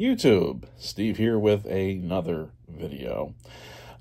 YouTube. Steve here with another video.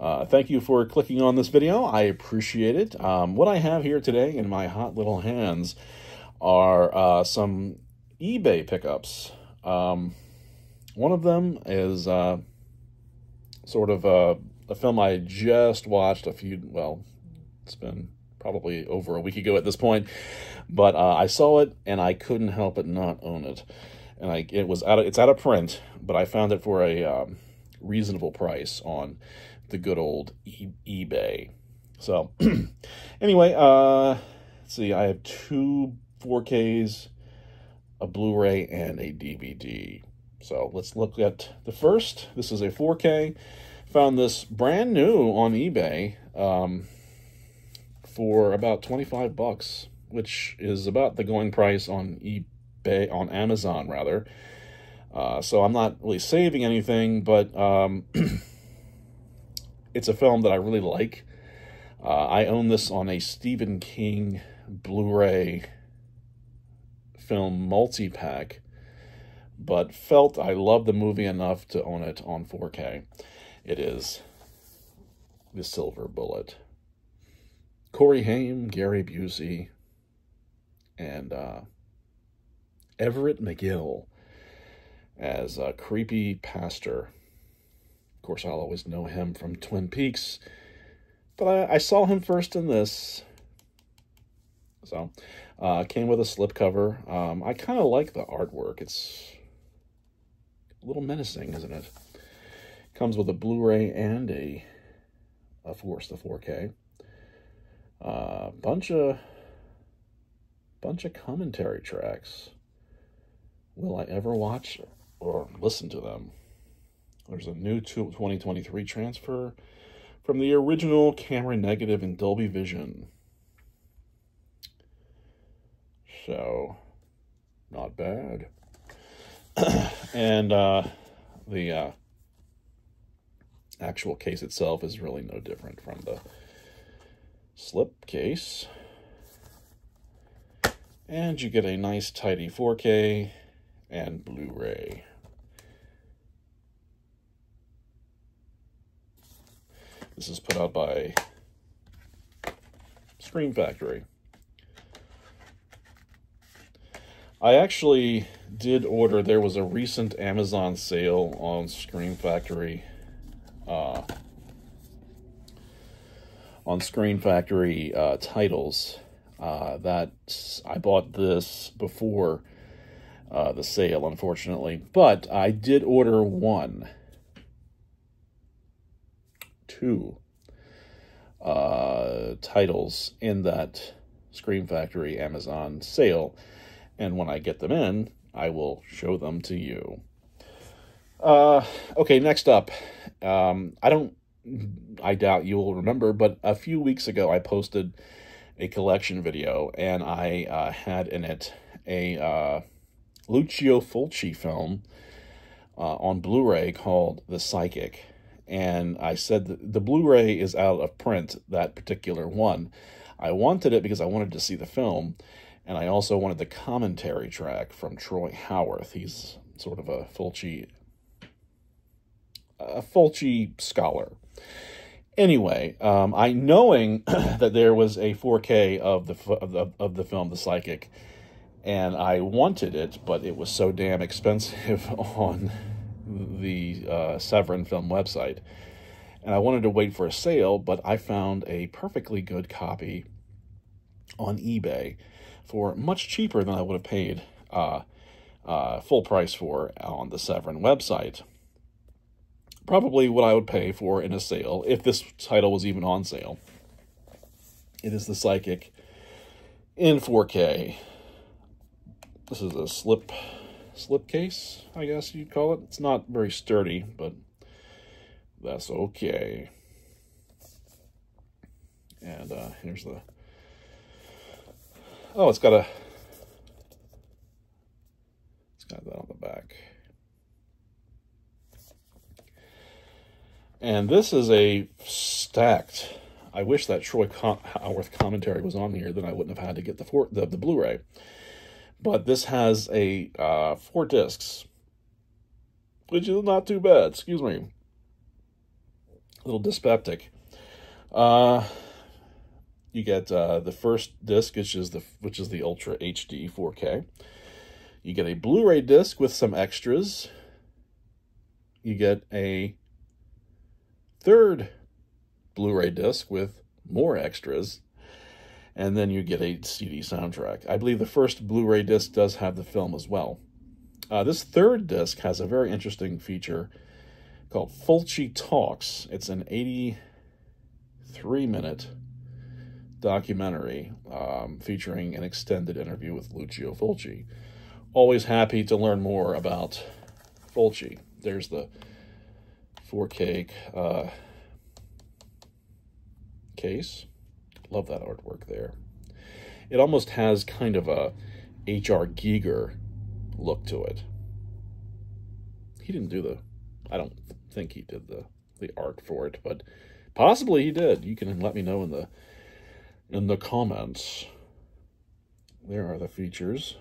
Thank you for clicking on this video. I appreciate it. What I have here today in my hot little hands are some eBay pickups. One of them is sort of a film I just watched it's been probably over a week ago at this point, but I saw it and I couldn't help but not own it. And it's out of print, but I found it for a reasonable price on the good old eBay. So anyway, let's see, I have two 4Ks, a Blu-ray, and a DVD. So let's look at the first. This is a 4K. Found this brand new on eBay for about 25 bucks, which is about the going price on on Amazon rather. So I'm not really saving anything, but it's a film that I really like. I own this on a Stephen King Blu-ray film multi-pack, but felt I loved the movie enough to own it on 4K. It is The Silver Bullet. Corey Haim, Gary Busey, and Everett McGill as a creepy pastor. Of course, I'll always know him from Twin Peaks, but I saw him first in this. So, came with a slipcover. I kind of like the artwork. It's a little menacing, isn't it? Comes with a Blu-ray and of course, the 4K. Bunch of commentary tracks. Will I ever watch or listen to them? There's a new 2023 transfer from the original camera negative in Dolby Vision. So, not bad. And the actual case itself is really no different from the slip case. And you get a nice tidy 4K and Blu-ray. This is put out by Scream Factory. I actually did order, there was a recent Amazon sale on Scream Factory, titles, that I bought this before the sale, unfortunately, but I did order two titles in that Scream Factory Amazon sale, and when I get them in, I will show them to you. Okay, next up, I doubt you will remember, but a few weeks ago I posted a collection video, and I had in it a Lucio Fulci film on Blu-ray called The Psychic. And I said that the Blu-ray is out of print, that particular one. I wanted it because I wanted to see the film, and I also wanted the commentary track from Troy Howarth. He's sort of a Fulci scholar. Anyway, I knowing that there was a 4K of the film The Psychic, and I wanted it, but it was so damn expensive on the Severin Film website, and I wanted to wait for a sale, but I found a perfectly good copy on eBay for much cheaper than I would have paid full price for on the Severin website. Probably what I would pay for in a sale, if this title was even on sale. It is The Psychic in 4K. This is a slip case, I guess you'd call it. It's not very sturdy, but that's okay. And here's the... Oh, it's got that on the back. And this is a stacked... I wish that Troy Howarth commentary was on here, then I wouldn't have had to get the Blu-ray. But this has a 4 discs. which is not too bad. Excuse me. A little dyspeptic. You get the first disc, which is the Ultra HD 4K. You get a Blu-ray disc with some extras. You get a third Blu-ray disc with more extras. And then you get a CD soundtrack. I believe the first Blu-ray disc does have the film as well. This third disc has a very interesting feature called Fulci Talks. It's an 83-minute documentary featuring an extended interview with Lucio Fulci. Always happy to learn more about Fulci. There's the 4K case. Love that artwork there. It almost has kind of a H.R. Giger look to it. He didn't do I don't think he did the art for it, but possibly he did. You can let me know in the comments. There are the features.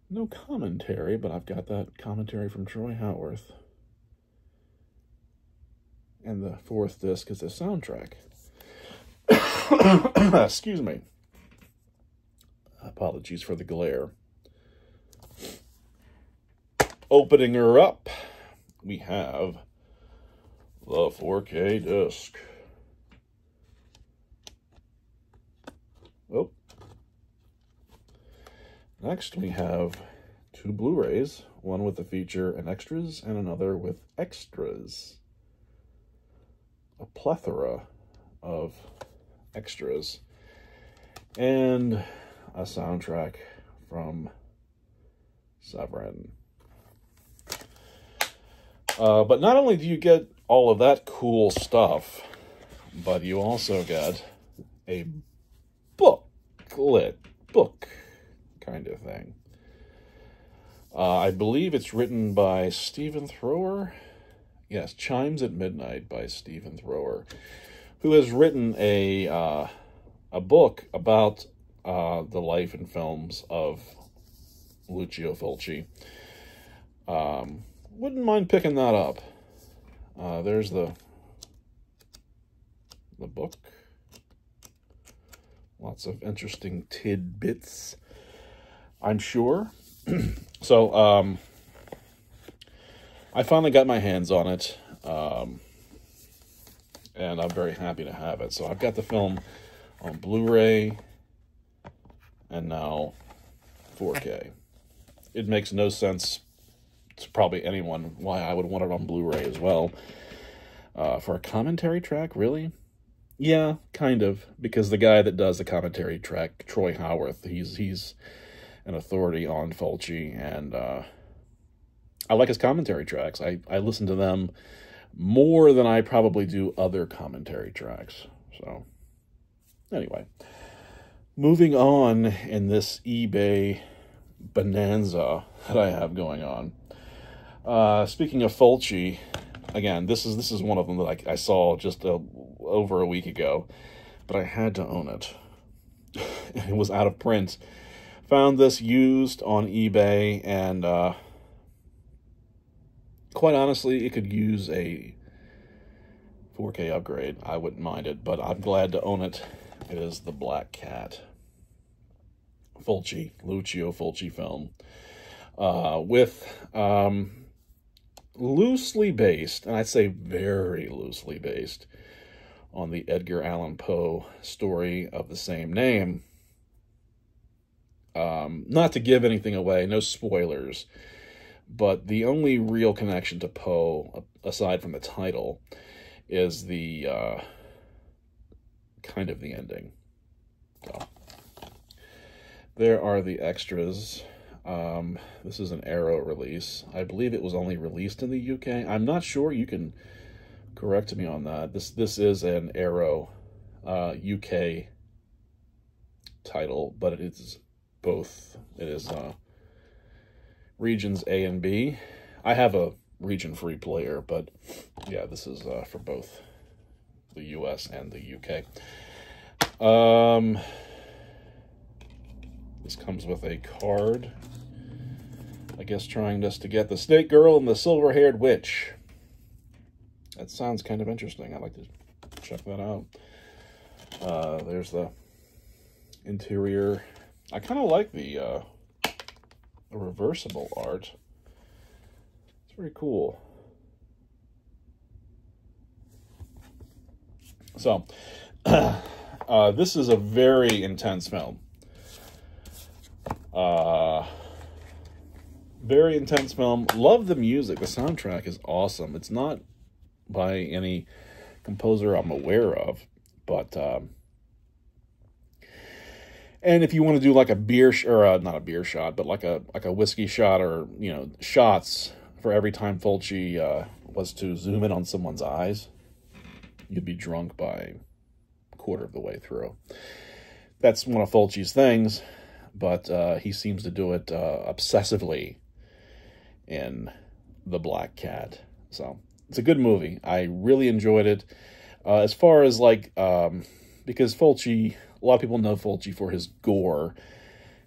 No commentary, but I've got that commentary from Troy Howarth. And the fourth disc is the soundtrack. Excuse me. Apologies for the glare. Opening her up, we have the 4K disc. Oh. Next, we have two Blu-rays, one with the feature and extras, and another with extras. A plethora of extras. And a soundtrack from Severin. But not only do you get all of that cool stuff, but you also get a booklet, book kind of thing. I believe it's written by Stephen Thrower. Yes, Chimes at Midnight by Stephen Thrower, who has written a book about the life and films of Lucio Fulci. Wouldn't mind picking that up. There's the book. Lots of interesting tidbits, I'm sure. So, I finally got my hands on it, and I'm very happy to have it. So I've got the film on Blu-ray, and now 4K. It makes no sense to probably anyone why I would want it on Blu-ray as well. For a commentary track, really? Yeah, kind of, because the guy that does the commentary track, Troy Howarth, he's an authority on Fulci, and I like his commentary tracks. I listen to them more than I probably do other commentary tracks. So, anyway, moving on in this eBay bonanza that I have going on. Speaking of Fulci, again, this is one of them that I saw just over a week ago, but I had to own it. It was out of print. Found this used on eBay, and quite honestly, it could use a 4K upgrade. I wouldn't mind it, but I'm glad to own it. It is the Black Cat Fulci, Lucio Fulci film, with loosely based, and I'd say very loosely based, on the Edgar Allan Poe story of the same name. Not to give anything away, no spoilers, but the only real connection to Poe, aside from the title, is the kind of the ending. So, there are the extras. This is an Arrow release. I believe it was only released in the UK. I'm not sure. You can correct me on that. This is an Arrow UK title, but it is both. It is regions A and B. I have a region-free player, but yeah, this is for both the US and the UK. This comes with a card I guess trying just to get the Snake Girl and the Silver-Haired Witch. That sounds kind of interesting. I'd like to check that out. There's the interior. I kind of like the reversible art. It's very cool. So, this is a very intense film. Very intense film. Love the music. The soundtrack is awesome. It's not by any composer I'm aware of, but and if you want to do like a beer or not a beer shot, but like a whiskey shot, or shots for every time Fulci was to zoom in on someone's eyes, you'd be drunk by a quarter of the way through. That's one of Fulci's things, but he seems to do it obsessively in The Black Cat. So it's a good movie. I really enjoyed it. As far as because Fulci, a lot of people know Fulci for his gore.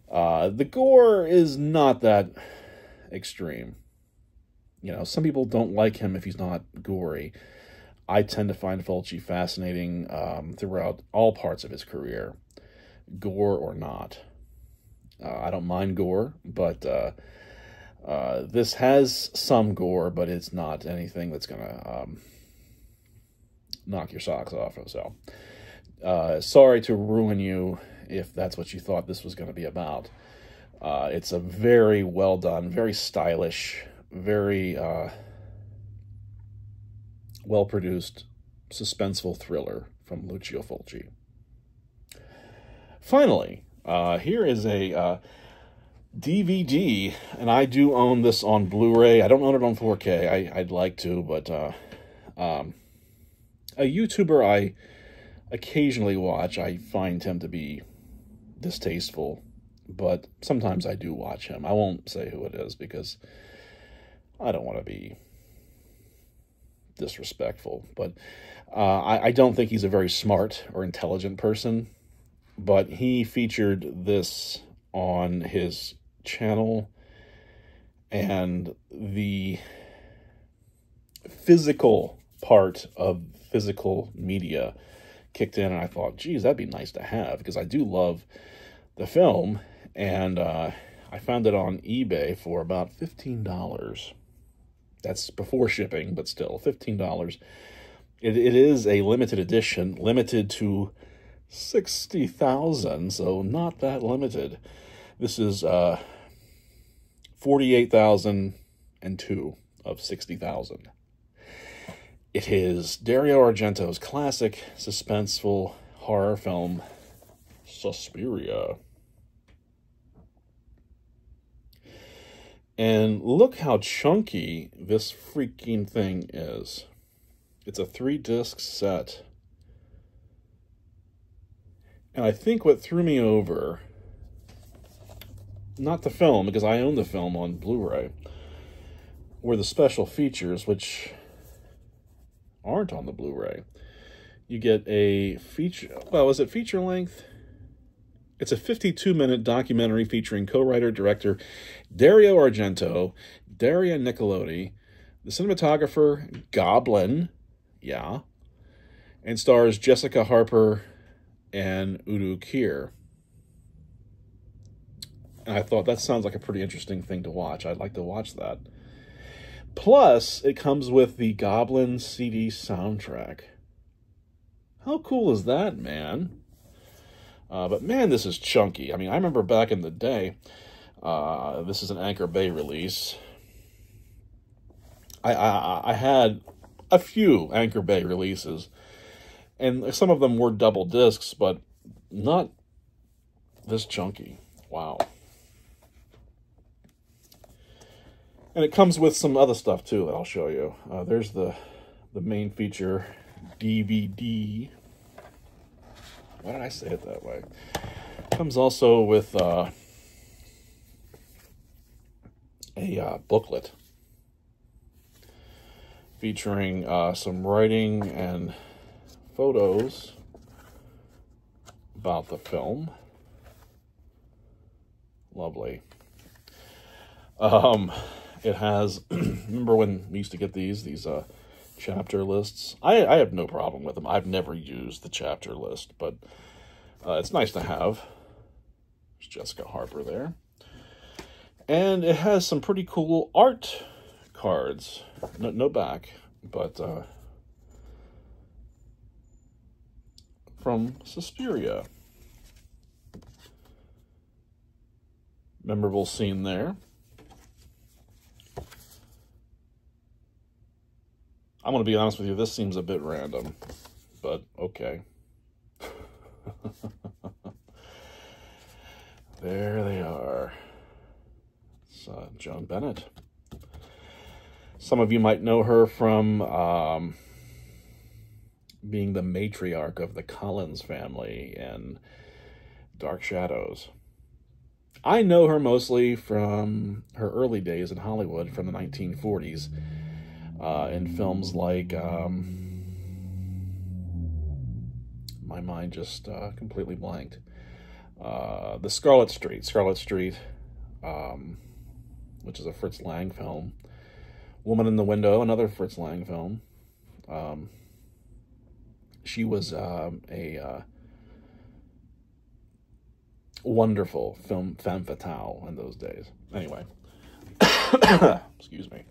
The gore is not that extreme. Some people don't like him if he's not gory. I tend to find Fulci fascinating throughout all parts of his career, gore or not. I don't mind gore, but this has some gore, but it's not anything that's going to knock your socks off. So, sorry to ruin you if that's what you thought this was going to be about. It's a very well done, very stylish, very well-produced, suspenseful thriller from Lucio Fulci. Finally, here is a DVD, and I do own this on Blu-ray. I don't own it on 4K. I'd like to, but a YouTuber I occasionally watch, I find him to be distasteful, but sometimes I do watch him. I won't say who it is because I don't want to be disrespectful, but I don't think he's a very smart or intelligent person, but he featured this on his channel, and the physical part of physical media kicked in, and I thought, geez, that'd be nice to have, because I do love the film, and I found it on eBay for about $15. That's before shipping, but still, $15. It is a limited edition, limited to 60,000, so not that limited. This is 48,002 of 60,000. It is Dario Argento's classic suspenseful horror film, Suspiria. And look how chunky this freaking thing is. It's a 3-disc set. And I think what threw me over, not the film, because I own the film on Blu-ray, were the special features, which aren't on the Blu-ray. You get a feature, well, is it feature length? It's a 52-minute documentary featuring co-writer, director Dario Argento, Daria Nicolodi, the cinematographer Goblin, yeah, and stars Jessica Harper and Udo Kier. And I thought that sounds like a pretty interesting thing to watch. I'd like to watch that. Plus, it comes with the Goblin CD soundtrack. How cool is that, man? But man, this is chunky. I mean, I remember back in the day, this is an Anchor Bay release. I had a few Anchor Bay releases, and some of them were double discs, but not this chunky. Wow. And it comes with some other stuff, too, that I'll show you. There's the main feature DVD. Why did I say it that way? Comes also with a booklet featuring some writing and photos about the film. Lovely. It has, remember when we used to get these chapter lists? I have no problem with them. I've never used the chapter list, but it's nice to have. There's Jessica Harper there. And it has some pretty cool art cards. No back, but from Suspiria. Memorable scene there. I'm going to be honest with you, this seems a bit random, but okay. There they are. It's Joan Bennett. Some of you might know her from being the matriarch of the Collins family in Dark Shadows. I know her mostly from her early days in Hollywood from the 1940s in films like, my mind just completely blanked. The Scarlet Street, which is a Fritz Lang film. Woman in the Window, another Fritz Lang film. She was a wonderful femme fatale in those days. Anyway, excuse me.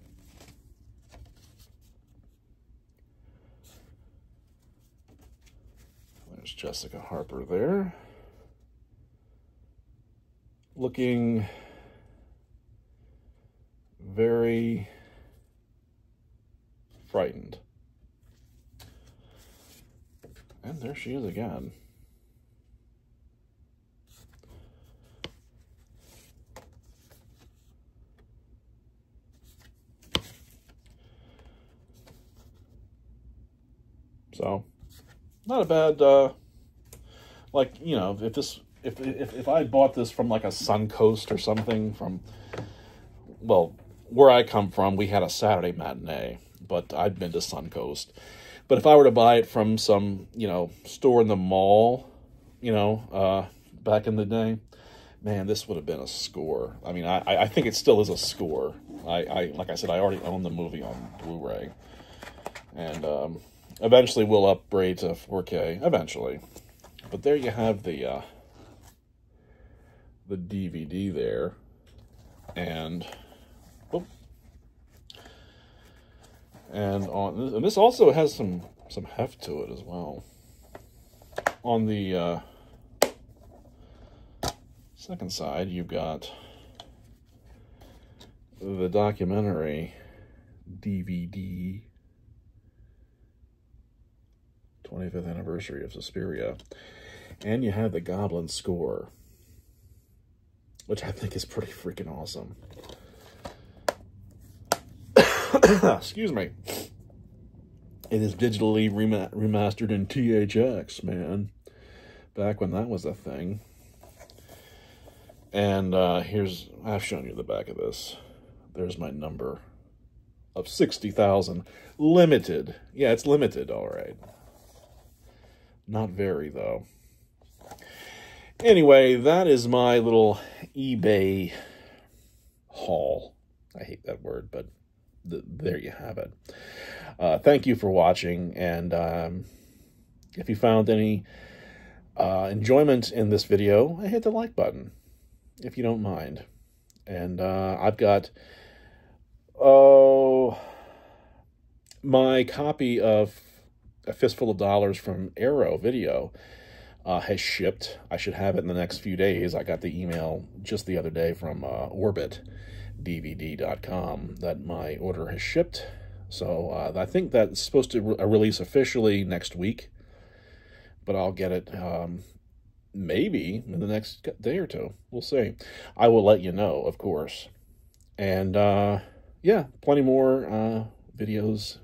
There's Jessica Harper there. Looking very frightened. And there she is again. So, not a bad, like, you know, if I bought this from like a Suncoast or something from, well, where I come from, we had a Saturday matinee, but I'd been to Suncoast. But if I were to buy it from some, you know, store in the mall, you know, back in the day, man, this would have been a score. I mean, I think it still is a score. Like I said, I already own the movie on Blu-ray. And, eventually we'll upgrade to 4K, eventually. But there you have the DVD there. And, whoop. And this also has some heft to it as well. On the second side, you've got the documentary DVD, 25th anniversary of Suspiria, and you have the Goblin score, which I think is pretty freaking awesome. Excuse me. It is digitally remastered in THX, man. Back when that was a thing. And I've shown you the back of this. There's my number of 60,000. Limited. Yeah, it's limited, all right. Not very, though. Anyway, that is my little eBay haul. I hate that word, but there you have it. Thank you for watching, and if you found any enjoyment in this video, hit the like button, if you don't mind. And I've got, my copy of A Fistful of Dollars from Arrow Video has shipped. I should have it in the next few days. I got the email just the other day from OrbitDVD.com that my order has shipped. So I think that's supposed to release officially next week, but I'll get it maybe in the next day or two. We'll see. I will let you know, of course. And yeah, plenty more videos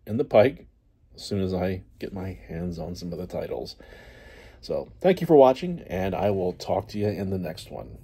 in the pike as soon as I get my hands on some of the titles. So, thank you for watching, and I will talk to you in the next one.